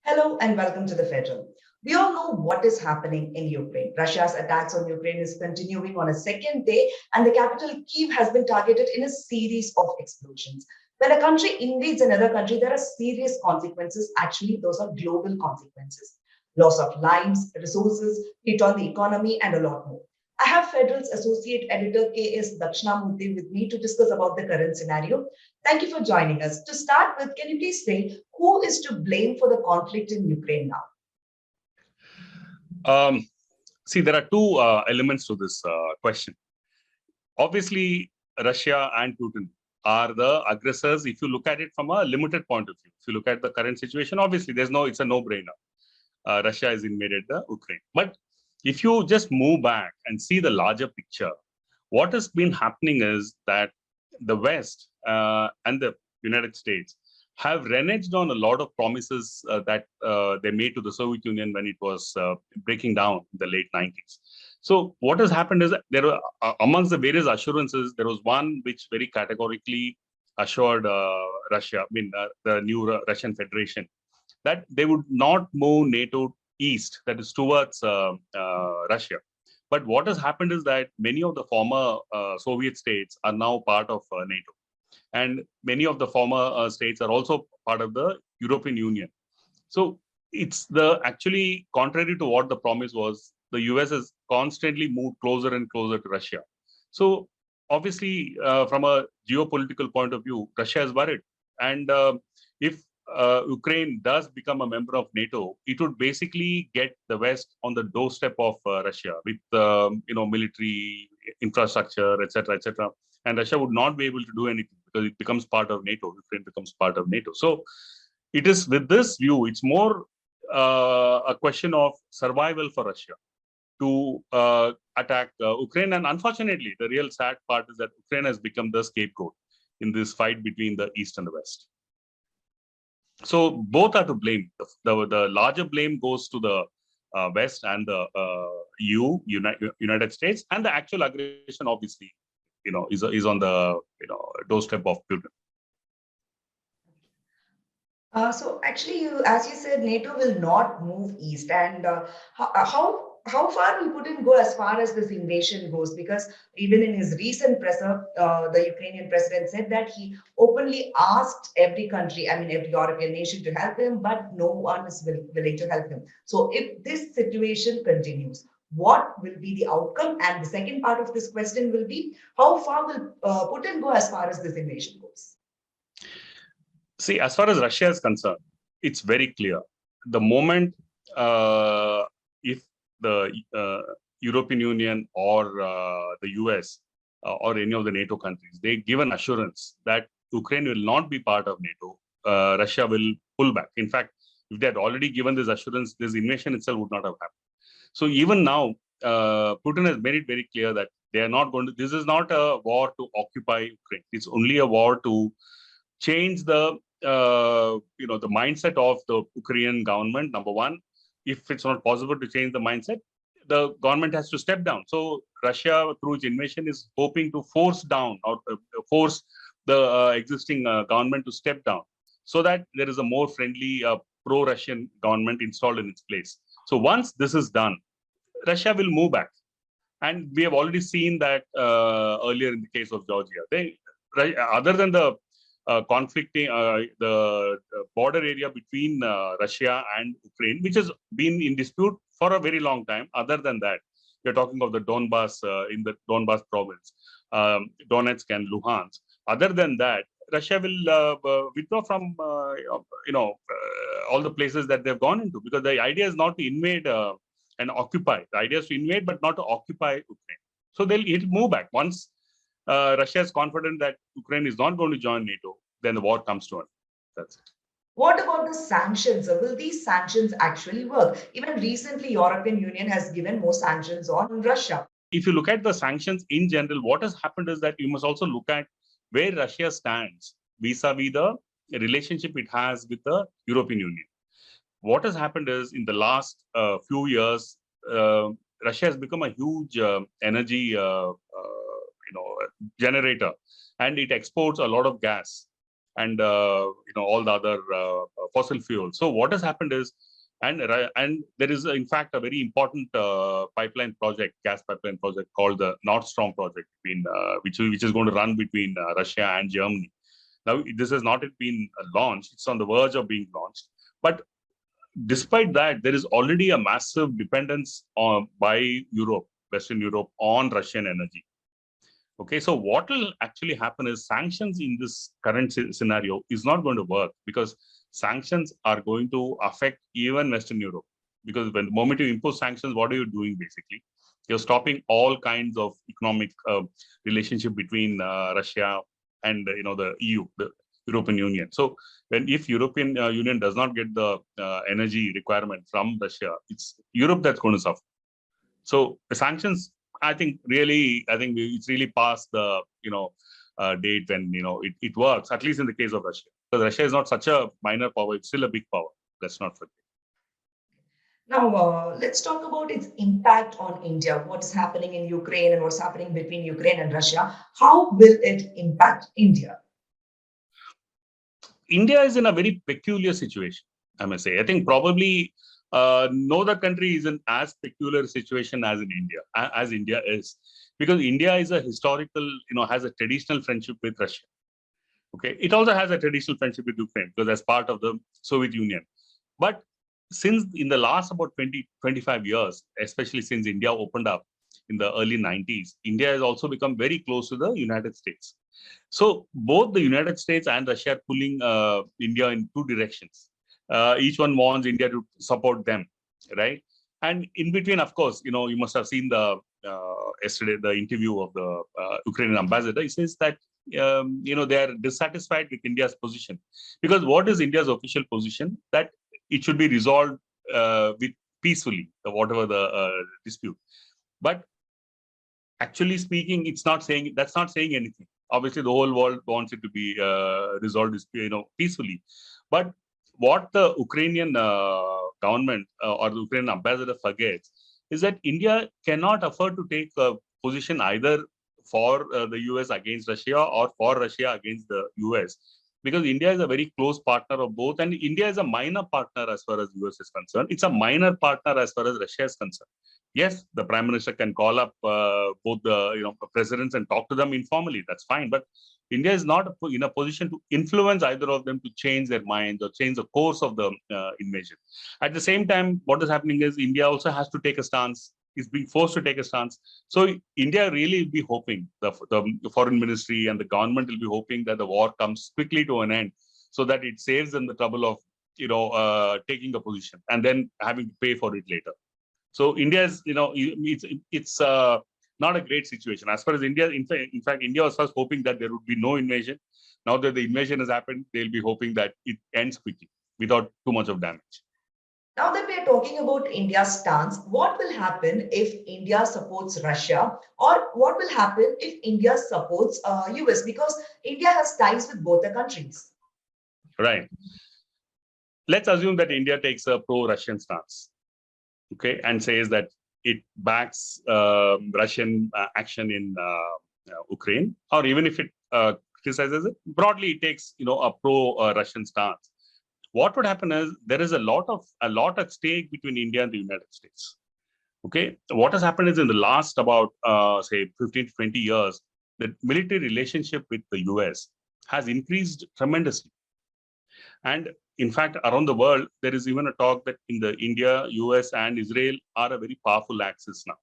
Hello and welcome to the Federal. We all know what is happening in Ukraine. Russia's attacks on Ukraine is continuing on a second day, and the capital Kyiv has been targeted in a series of explosions. When a country invades another country, there are serious consequences. Actually, those are global consequences. Loss of lives, resources, hit on the economy, and a lot more. I have Federal's Associate Editor K.S. Dakshinamurthy with me to discuss about the current scenario. Thank you for joining us. To start with, can you please say who is to blame for the conflict in Ukraine now? See, there are two elements to this question. Obviously, Russia and Putin are the aggressors. If you look at it from a limited point of view, if you look at the current situation, obviously it's a no-brainer. Russia has invaded the Ukraine. But if you just move back and see the larger picture, what has been happening is that the West and the United States have reneged on a lot of promises that they made to the Soviet Union when it was breaking down in the late 90s. So what has happened is that there were, amongst the various assurances, there was one which very categorically assured the new Russian Federation, that they would not move NATO east, that is towards Russia. But what has happened is that many of the former Soviet states are now part of NATO. And many of the former states are also part of the European Union. So it's actually contrary to what the promise was, the US has constantly moved closer and closer to Russia. So obviously, from a geopolitical point of view, Russia is worried. And if Ukraine does become a member of NATO, it would basically get the West on the doorstep of Russia with military infrastructure, etc., etc. And Russia would not be able to do anything because it becomes part of NATO. Ukraine becomes part of NATO. So it is with this view, it's more a question of survival for Russia to attack Ukraine. And unfortunately, the real sad part is that Ukraine has become the scapegoat in this fight between the East and the West. So both are to blame. The larger blame goes to the West and the United States, and the actual aggression, obviously, is on the doorstep of Putin. So actually, as you said, NATO will not move east. And how far will Putin go as far as this invasion goes? Because even in his recent presser, the Ukrainian president said that he openly asked every country, every European nation to help him, but no one is willing to help him. So if this situation continues, what will be the outcome? And the second part of this question will be, how far will Putin go as far as this invasion goes? See, as far as Russia is concerned, it's very clear. The moment if the European Union or the US or any of the NATO countries, they give an assurance that Ukraine will not be part of NATO, Russia will pull back. In fact, if they had already given this assurance, this invasion itself would not have happened. So even now, Putin has made it very clear that they are not going to, this is not a war to occupy Ukraine. It's only a war to change the mindset of the Ukrainian government. Number one, if it's not possible to change the mindset, the government has to step down. So Russia, through its invasion, is hoping to force the existing government to step down, so that there is a more friendly pro-Russian government installed in its place. So once this is done, Russia will move back. And we have already seen that earlier in the case of Georgia. Other than the conflicting, the border area between Russia and Ukraine, which has been in dispute for a very long time. Other than that, we're talking of the Donbass, in the Donbass province, Donetsk and Luhansk. Other than that, Russia will withdraw from all the places that they've gone into, because the idea is not to invade and occupy. The idea is to invade, but not to occupy Ukraine. So it'll move back. Once Russia is confident that Ukraine is not going to join NATO, then the war comes to an end. That's it. What about the sanctions? Will these sanctions actually work? Even recently, European Union has given more sanctions on Russia. If you look at the sanctions in general, what has happened is that you must also look at where Russia stands vis-a-vis the relationship it has with the European Union. What has happened is, in the last few years, Russia has become a huge energy generator, and it exports a lot of gas and all the other fossil fuels. So what has happened is, and there is in fact a very important gas pipeline project called the Nord Stream project, which is going to run between Russia and Germany. Now this has not yet been launched; it's on the verge of being launched. But despite that, there is already a massive dependence by Europe, Western Europe, on Russian energy. Okay, so what will actually happen is sanctions in this current scenario is not going to work, because sanctions are going to affect even Western Europe. Because when the moment you impose sanctions, what are you doing basically? You're stopping all kinds of economic relationship between Russia and the EU, the European Union. So if European Union does not get the energy requirement from Russia, it's Europe that's going to suffer. So the sanctions, I think it's really past the date when it works, at least in the case of Russia. Because Russia is not such a minor power; it's still a big power. Let's not forget. Now, let's talk about its impact on India. What is happening in Ukraine and what's happening between Ukraine and Russia? How will it impact India? India is in a very peculiar situation, I must say. I think probably no other country is in as peculiar situation as in India, as India is, because India is a historical, has a traditional friendship with Russia. Okay, it also has a traditional friendship with Ukraine because as part of the Soviet Union. But since in the last about 25 years, especially since India opened up in the early 90s, India has also become very close to the United States. So both the United States and Russia are pulling India in two directions. Each one wants India to support them, right? And in between, of course, you must have seen the yesterday the interview of the Ukrainian ambassador. He says that they are dissatisfied with India's position, because what is India's official position? That it should be resolved with peacefully, whatever the dispute. But actually speaking, that's not saying anything. Obviously, the whole world wants it to be resolved, peacefully. But what the Ukrainian government or the Ukrainian ambassador forgets is that India cannot afford to take a position either for the US against Russia or for Russia against the US, because India is a very close partner of both, and India is a minor partner as far as US is concerned. It's a minor partner as far as Russia is concerned. Yes, the Prime Minister can call up both the presidents and talk to them informally. That's fine, but India is not in a position to influence either of them to change their minds or change the course of the invasion. At the same time, what is happening is India also has to take a stance, is being forced to take a stance. So India really will be hoping, the foreign ministry and the government will be hoping that the war comes quickly to an end, so that it saves them the trouble of taking a position and then having to pay for it later. So India is, it's not a great situation as far as India. In fact, India was first hoping that there would be no invasion. Now that the invasion has happened, they'll be hoping that it ends quickly without too much of damage. Now that we are talking about India's stance, what will happen if India supports Russia, or what will happen if India supports US? Because India has ties with both the countries. Right. Let's assume that India takes a pro-Russian stance, okay, and says that it backs Russian action in Ukraine, or even if it criticizes it, broadly it takes a pro-Russian stance. What would happen is there is a lot at stake between India and the United States. Okay, what has happened is in the last about say 15 to 20 years, the military relationship with the US has increased tremendously. And in fact, around the world, there is even a talk that in the India, US, and Israel are a very powerful axis now.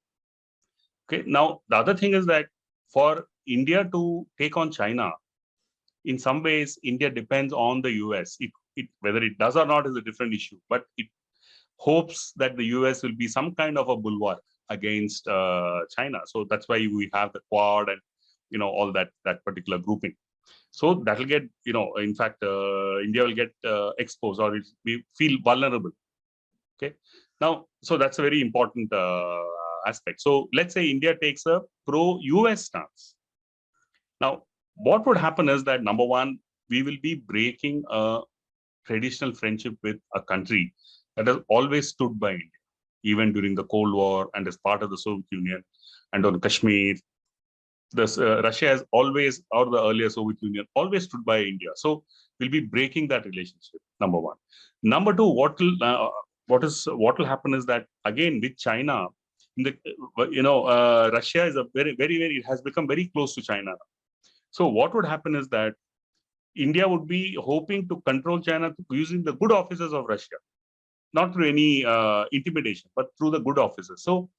Okay, now the other thing is that for India to take on China, in some ways, India depends on the US. Whether it does or not is a different issue, but it hopes that the US will be some kind of a bulwark against China. So that's why we have the Quad and all that particular grouping. So that will get, in fact, India will get exposed, or we feel vulnerable. Okay. Now, so that's a very important aspect. So let's say India takes a pro-US stance. Now, what would happen is that, number one, we will be breaking a traditional friendship with a country that has always stood by India, even during the Cold War and as part of the Soviet Union and on Kashmir. Russia has always, or the earlier Soviet Union, always stood by India. So will be breaking that relationship. Number one. Number two, what will happen is that again with China, in the Russia is a very it has become very close to China. So what would happen is that India would be hoping to control China using the good offices of Russia, not through any intimidation, but through the good offices. So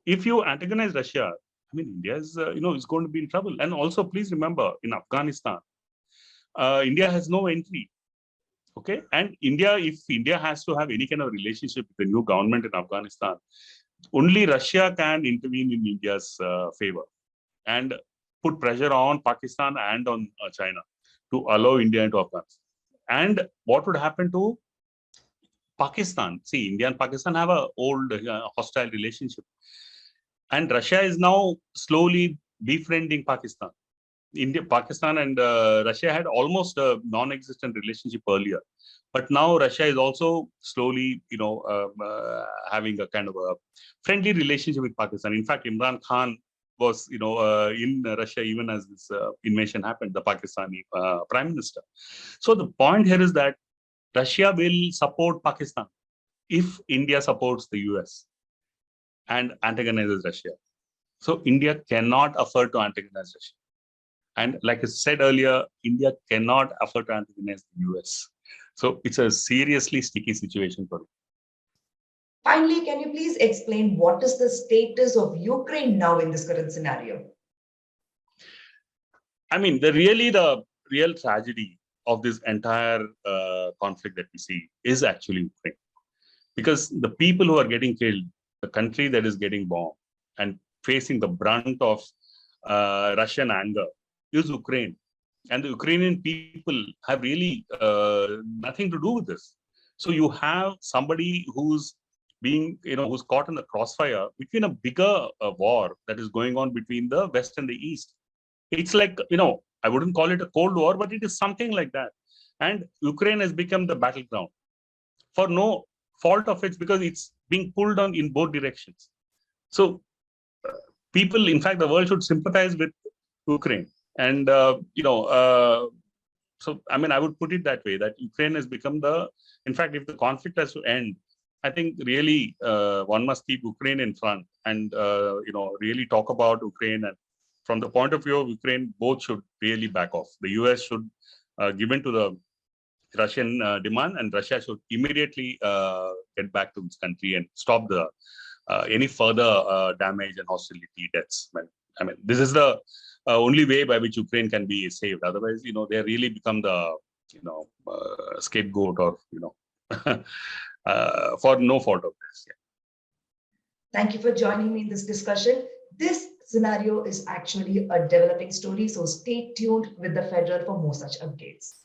if you antagonize Russia, I mean, India is is going to be in trouble. And also, please remember, in Afghanistan, India has no entry. Okay, and if India has to have any kind of relationship with the new government in Afghanistan, only Russia can intervene in India's favor and put pressure on Pakistan and on China to allow India into Afghanistan. And what would happen to Pakistan? See, India and Pakistan have a old hostile relationship, and Russia is now slowly befriending Pakistan. Pakistan and Russia had almost a non-existent relationship earlier, but now Russia is also slowly, having a kind of a friendly relationship with Pakistan. In fact, Imran Khan was, in Russia even as this invasion happened, the Pakistani prime minister. So the point here is that Russia will support Pakistan if India supports the US and antagonizes Russia. So India cannot afford to antagonize Russia. And like I said earlier, India cannot afford to antagonize the US. So it's a seriously sticky situation for it. Finally, can you please explain what is the status of Ukraine now in this current scenario? I mean, the real tragedy of this entire conflict that we see is actually Ukraine. Because the people who are getting killed, the country that is getting bombed and facing the brunt of Russian anger is Ukraine. And the Ukrainian people have really nothing to do with this. So you have somebody who's who's caught in the crossfire between a bigger war that is going on between the West and the East. It's like, I wouldn't call it a Cold War, but it is something like that. And Ukraine has become the battleground for no fault of it, because it's being pulled on in both directions. So people, in fact, the world should sympathize with Ukraine. And, so, I mean, I would put it that way, that Ukraine has become in fact, if the conflict has to end, I think really one must keep Ukraine in front and, really talk about Ukraine. And from the point of view of Ukraine, both should really back off. The US should give in to the Russian demand, and Russia should immediately get back to its country and stop any further damage and hostility deaths. I mean, this is the only way by which Ukraine can be saved. Otherwise, they really become the scapegoat, or for no fault of this. Yeah. Thank you for joining me in this discussion. This scenario is actually a developing story, so stay tuned with the Federal for more such updates.